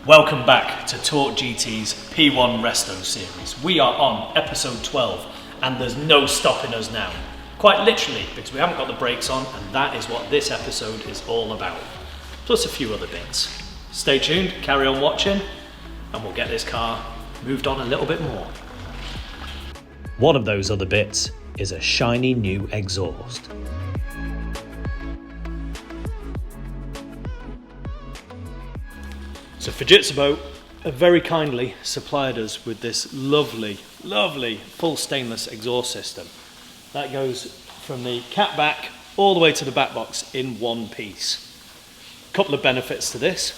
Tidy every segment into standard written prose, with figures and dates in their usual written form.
Welcome back to Torque GT's P1 Resto series. We are on episode 12 and there's no stopping us now. Quite literally, because we haven't got the brakes on, and that is what this episode is all about. Plus a few other bits. Stay tuned, carry on watching, and we'll get this car moved on a little bit more. One of those other bits is a shiny new exhaust. So Fujitsu have very kindly supplied us with this lovely full stainless exhaust system. That goes from the cat back all the way to the back box in one piece. A couple of benefits to this.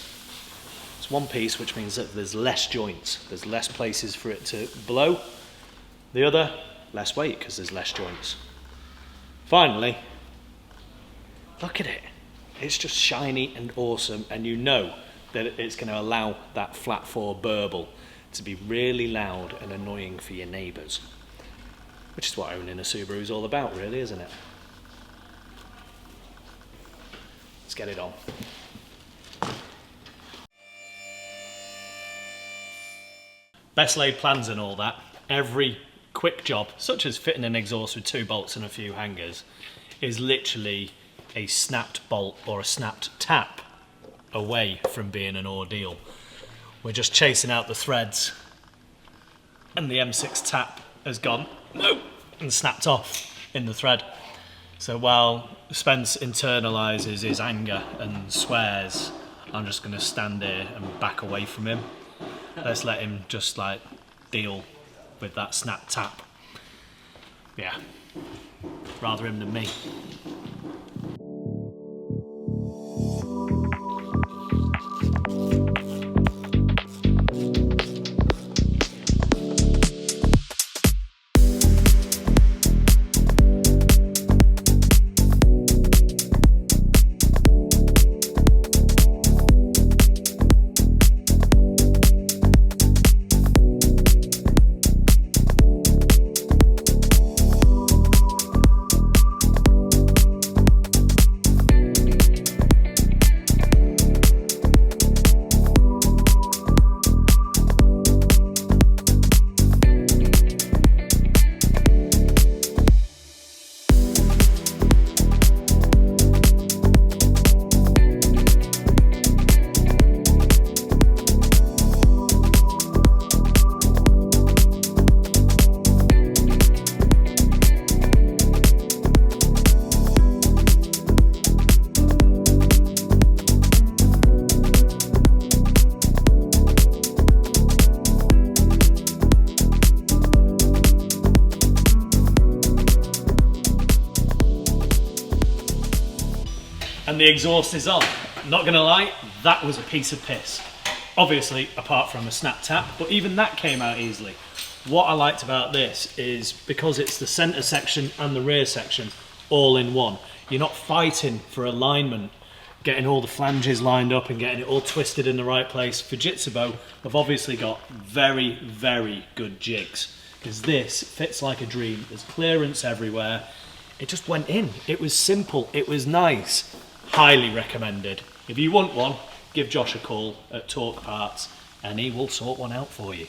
It's one piece, which means that there's less joints. There's less places for it to blow. The other, less weight because there's less joints. Finally, look at it. It's just shiny and awesome, and you know that it's going to allow that flat 4 burble to be really loud and annoying for your neighbours. Which is what owning a Subaru is all about, really, isn't it? Let's get it on. Best laid plans and all that. Every quick job, such as fitting an exhaust with 2 bolts and a few hangers, is literally a snapped bolt or a snapped tap away from being an ordeal. We're just chasing out the threads and the M6 tap has gone nope and snapped off in the thread. So while Spence internalises his anger and swears, I'm just going to stand here and back away from him. Let's let him just like deal with that snap tap. Yeah, rather him than me. And the exhaust is on. Not gonna lie, that was a piece of piss. Obviously, apart from a snap tap, but even that came out easily. What I liked about this is because it's the center section and the rear section all in one, you're not fighting for alignment, getting all the flanges lined up and getting it all twisted in the right place. Fujitsu have obviously got very good jigs, because this fits like a dream. There's clearance everywhere. It just went in. It was simple, it was nice. Highly recommended. If you want one, give Josh a call at Torque Parts and he will sort one out for you.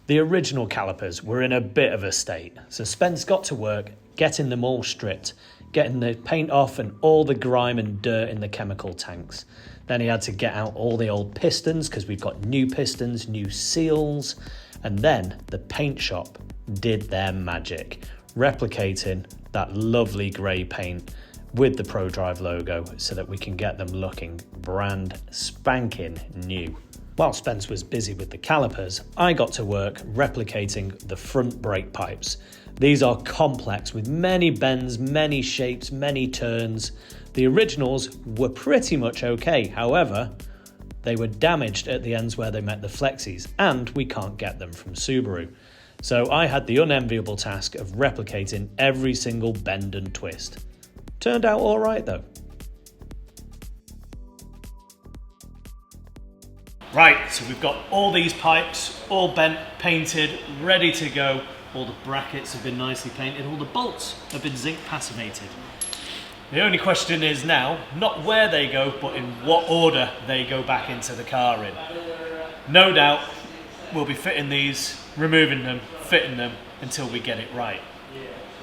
The original calipers were in a bit of a state, so Spence got to work getting them all stripped, getting the paint off and all the grime and dirt in the chemical tanks. Then he had to get out all the old pistons, because we've got new pistons, new seals, and then the paint shop did their magic, replicating that lovely grey paint with the ProDrive logo so that we can get them looking brand spanking new. While Spence was busy with the calipers, I got to work replicating the front brake pipes. These are complex with many bends, many shapes, many turns. The originals were pretty much okay, however, they were damaged at the ends where they met the flexies, and we can't get them from Subaru. So I had the unenviable task of replicating every single bend and twist. Turned out all right though. Right, so we've got all these pipes, all bent, painted, ready to go. All the brackets have been nicely painted, all the bolts have been zinc passivated. The only question is now, not where they go, but in what order they go back into the car in. No doubt we'll be fitting these, removing them, fitting them until we get it right.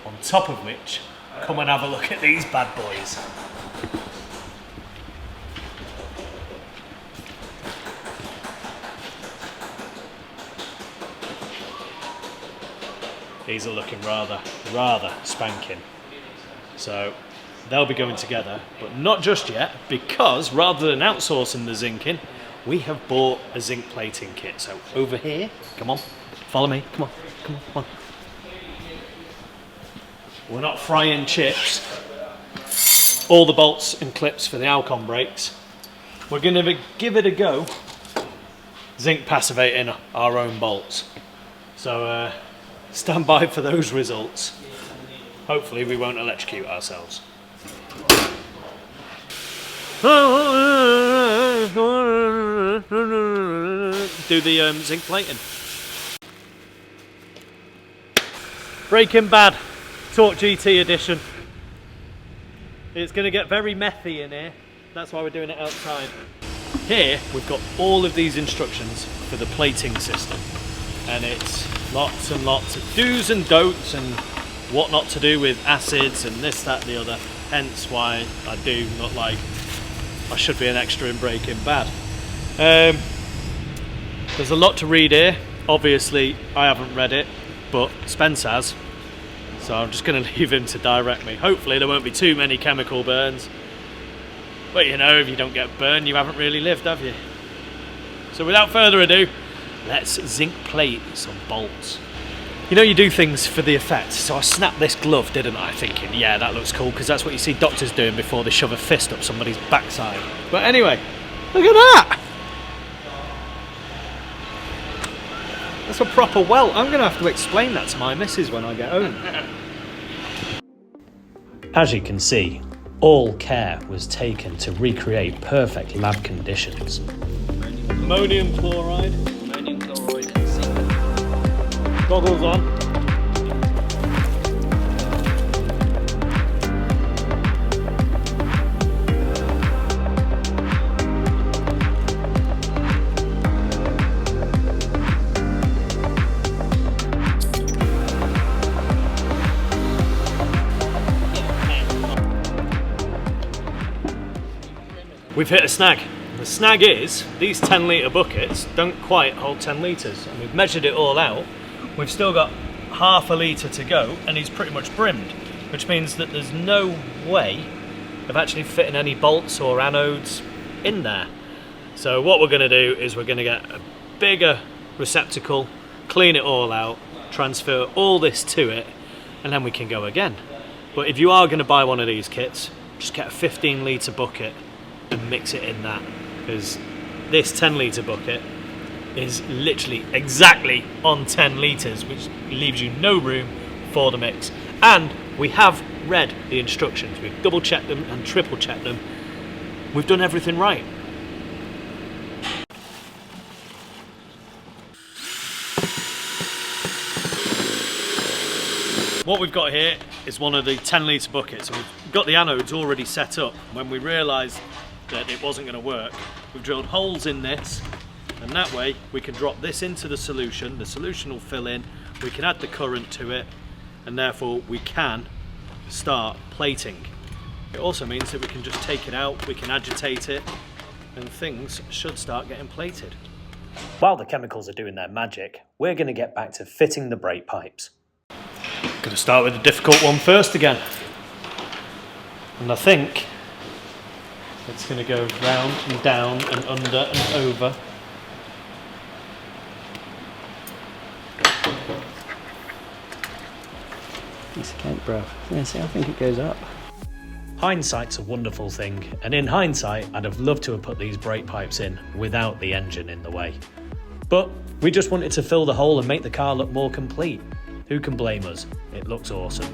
On top of which, come and have a look at these bad boys. These are looking rather spanking. So they'll be going together, but not just yet, because rather than outsourcing the zinking, we have bought a zinc plating kit. So over here, come on, follow me, come on. We're not frying chips. All the bolts and clips for the Alcon brakes. We're gonna give it a go, zinc passivating our own bolts. So stand by for those results. Hopefully we won't electrocute ourselves. Do the zinc plating. Breaking Bad Torque GT edition. It's going to get very methy in here. That's why we're doing it outside. Here we've got all of these instructions for the plating system, and it's lots and lots of do's and don'ts and what not to do with acids and this, that, the other. Hence why I do not like. I should be an extra in Breaking Bad. There's a lot to read here. Obviously, I haven't read it, but Spence has. So I'm just going to leave him to direct me. Hopefully there won't be too many chemical burns. But you know, if you don't get burned, you haven't really lived, have you? So without further ado, let's zinc plate some bolts. You know, you do things for the effect. So I snapped this glove, didn't I? Thinking, yeah, that looks cool, because that's what you see doctors doing before they shove a fist up somebody's backside. But anyway, look at that! That's a proper welt. I'm going to have to explain that to my missus when I get home. As you can see, all care was taken to recreate perfect lab conditions. Ammonium chloride. Ammonium chloride and zinc. Goggles on. We've hit a snag. The snag is these 10 litre buckets don't quite hold 10 litres, and we've measured it all out. We've still got half a litre to go, and he's pretty much brimmed, which means that there's no way of actually fitting any bolts or anodes in there. So what we're going to do is we're going to get a bigger receptacle, clean it all out, transfer all this to it, and then we can go again. But if you are going to buy one of these kits, just get a 15 litre bucket and mix it in that, because this 10 litre bucket is literally exactly on 10 litres, which leaves you no room for the mix. And we have read the instructions, we've double checked them and triple checked them. We've done everything right. What we've got here is one of the 10 litre buckets, and we've got the anodes already set up. When we realised that it wasn't going to work, we've drilled holes in this, and that way we can drop this into the solution will fill in, we can add the current to it, and therefore we can start plating. It also means that we can just take it out, we can agitate it, and things should start getting plated. While the chemicals are doing their magic, we're going to get back to fitting the brake pipes. Going to start with the difficult one first again, and I think it's going to go round and down and under and over. Piece of cake, bro. Yeah, see, I think it goes up. Hindsight's a wonderful thing, and in hindsight, I'd have loved to have put these brake pipes in without the engine in the way. But we just wanted to fill the hole and make the car look more complete. Who can blame us? It looks awesome.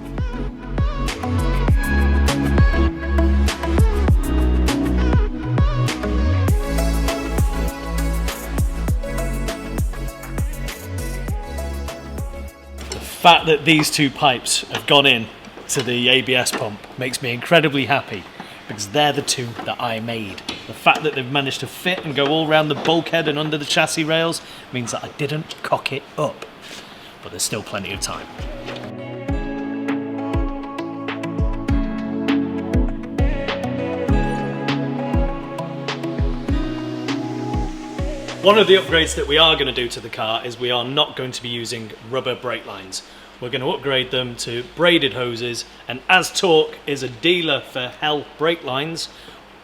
The fact that these two pipes have gone in to the ABS pump makes me incredibly happy, because they're the two that I made. The fact that they've managed to fit and go all around the bulkhead and under the chassis rails means that I didn't cock it up. But there's still plenty of time. One of the upgrades that we are going to do to the car is we are not going to be using rubber brake lines. We're going to upgrade them to braided hoses, and as Torque is a dealer for Hell brake lines,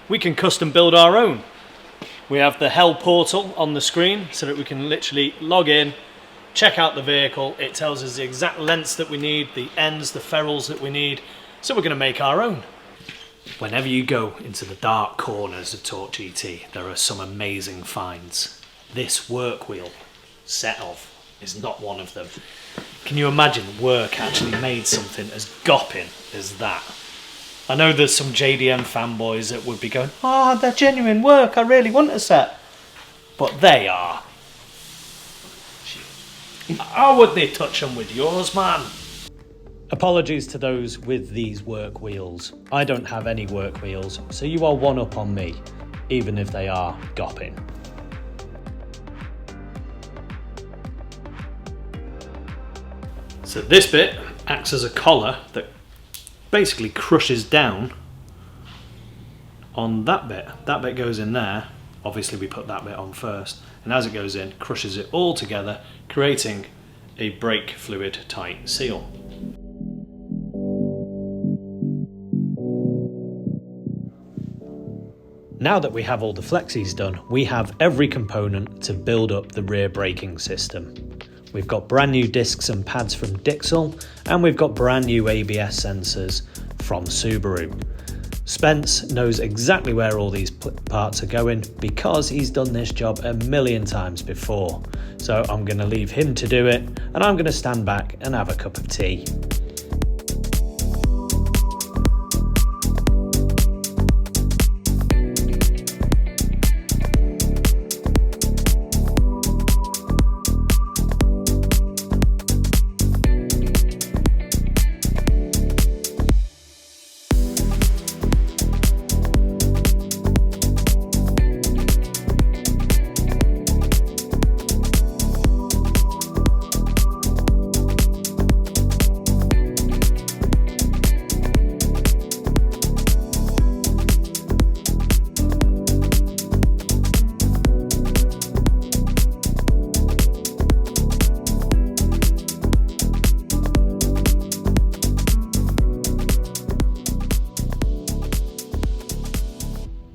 we can custom build our own. We have the Hell portal on the screen so that we can literally log in, check out the vehicle. It tells us the exact lengths that we need, the ends, the ferrules that we need, so we're going to make our own. Whenever you go into the dark corners of Torque GT, there are some amazing finds. This work wheel set of is not one of them. Can you imagine work actually made something as gopping as that? I know there's some JDM fanboys that would be going, "Oh, they're genuine work, I really want a set." But they are. How would they touch them with yours, man? Apologies to those with these work wheels. I don't have any work wheels, so you are one up on me, even if they are gopping. So this bit acts as a collar that basically crushes down on that bit. That bit goes in there. Obviously we put that bit on first, and as it goes in, crushes it all together, creating a brake fluid tight seal. Now that we have all the flexies done, we have every component to build up the rear braking system. We've got brand new discs and pads from Dixel, and we've got brand new ABS sensors from Subaru. Spence knows exactly where all these parts are going because he's done this job a million times before. So I'm going to leave him to do it, and I'm going to stand back and have a cup of tea.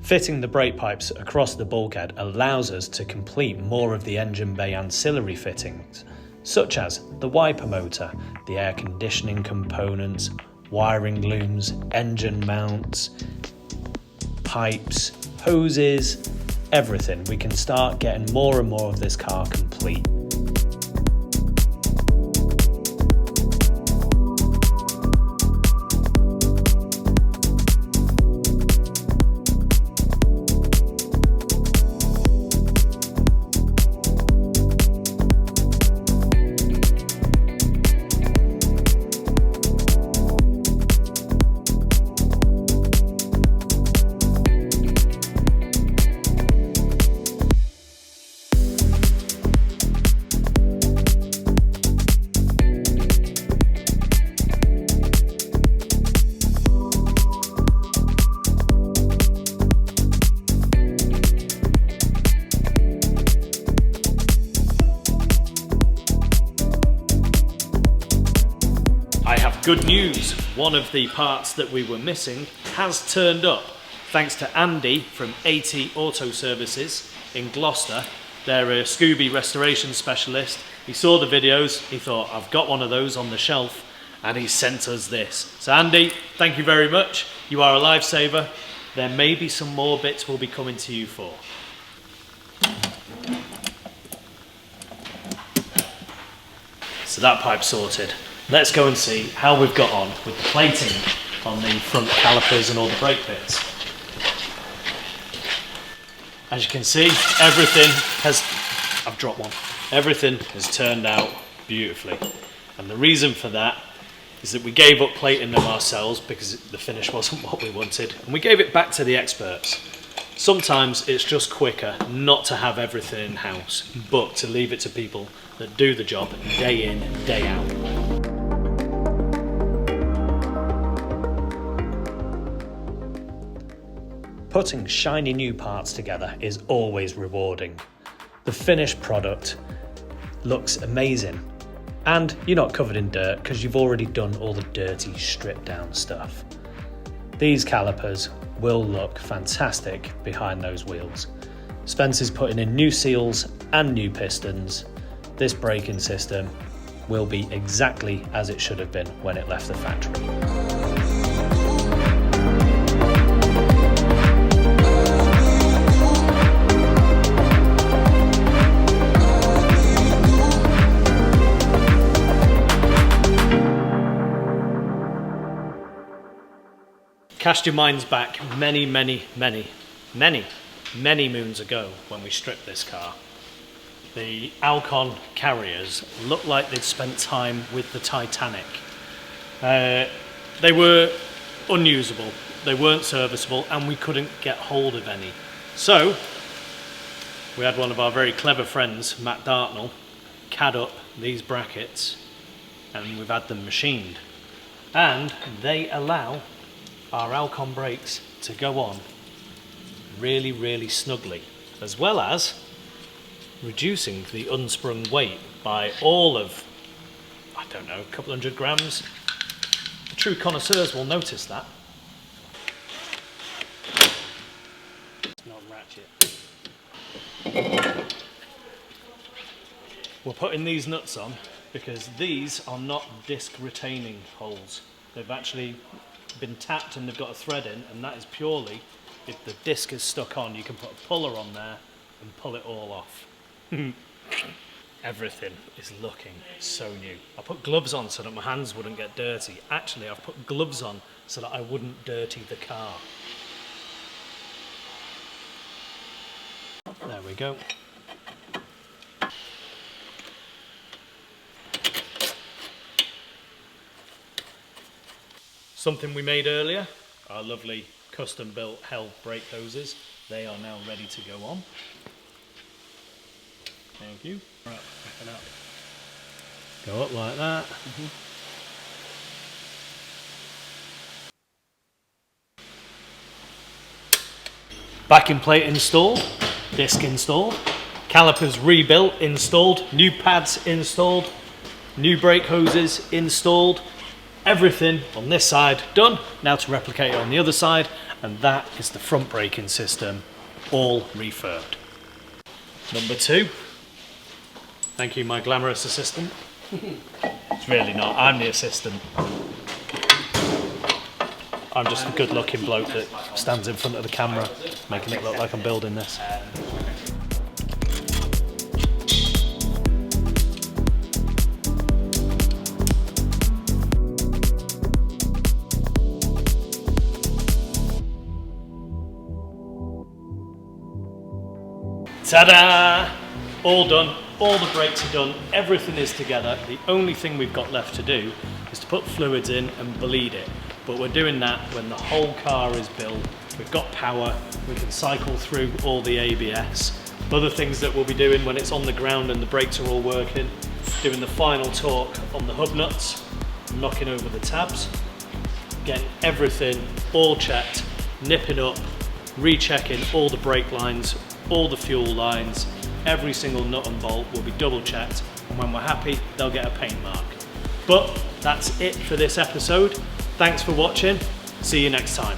Fitting the brake pipes across the bulkhead allows us to complete more of the engine bay ancillary fittings, such as the wiper motor, the air conditioning components, wiring looms, engine mounts, pipes, hoses, everything. We can start getting more and more of this car complete. Good news, one of the parts that we were missing has turned up, thanks to Andy from AT Auto Services in Gloucester. They're a Scooby restoration specialist. He saw the videos, he thought, I've got one of those on the shelf, and he sent us this. So Andy, thank you very much. You are a lifesaver. There may be some more bits we'll be coming to you for. So that pipe's sorted. Let's go and see how we've got on with the plating on the front calipers and all the brake bits. As you can see, everything has, everything has turned out beautifully. And the reason for that is that we gave up plating them ourselves because the finish wasn't what we wanted, and we gave it back to the experts. Sometimes it's just quicker not to have everything in-house, but to leave it to people that do the job day in, day out. Putting shiny new parts together is always rewarding. The finished product looks amazing, and you're not covered in dirt because you've already done all the dirty, stripped down stuff. These calipers will look fantastic behind those wheels. Spencer's putting in new seals and new pistons. This braking system will be exactly as it should have been when it left the factory. Cast your minds back many moons ago when we stripped this car. The Alcon carriers looked like they'd spent time with the Titanic. They were unusable, they weren't serviceable, and we couldn't get hold of any. So we had one of our very clever friends, Matt Dartnell, CAD up these brackets, and we've had them machined. And they allow our Alcon brakes to go on really snugly, as well as reducing the unsprung weight by all of, I don't know, a couple hundred grams. The true connoisseurs will notice that. It's not ratchet. We're putting these nuts on because these are not disc retaining holes. They've actually been tapped and they've got a thread in, and that is purely if the disc is stuck on, you can put a puller on there and pull it all off. Everything is looking so new. I put gloves on so that my hands wouldn't get dirty. Actually, I've put gloves on so that I wouldn't dirty the car. There we go. Something we made earlier, our lovely custom built Hell brake hoses. They are now ready to go on. Thank you. Right, back it up. Go up like that. Backing plate installed, disc installed, calipers rebuilt, installed, new pads installed, new brake hoses installed. Everything on this side done, now to replicate it on the other side, and that is the front braking system, all refurbed. Number 2. Thank you, my glamorous assistant. It's really not, I'm the assistant. I'm just a good looking bloke that stands in front of the camera, making it look like I'm building this. Ta-da! All done, all the brakes are done, everything is together. The only thing we've got left to do is to put fluids in and bleed it. But we're doing that when the whole car is built. We've got power, we can cycle through all the ABS. Other things that we'll be doing when it's on the ground and the brakes are all working, doing the final torque on the hub nuts, knocking over the tabs, getting everything all checked, nipping up, rechecking all the brake lines, all the fuel lines, every single nut and bolt will be double checked, and when we're happy they'll get a paint mark. But that's it for this episode. Thanks for watching, see you next time.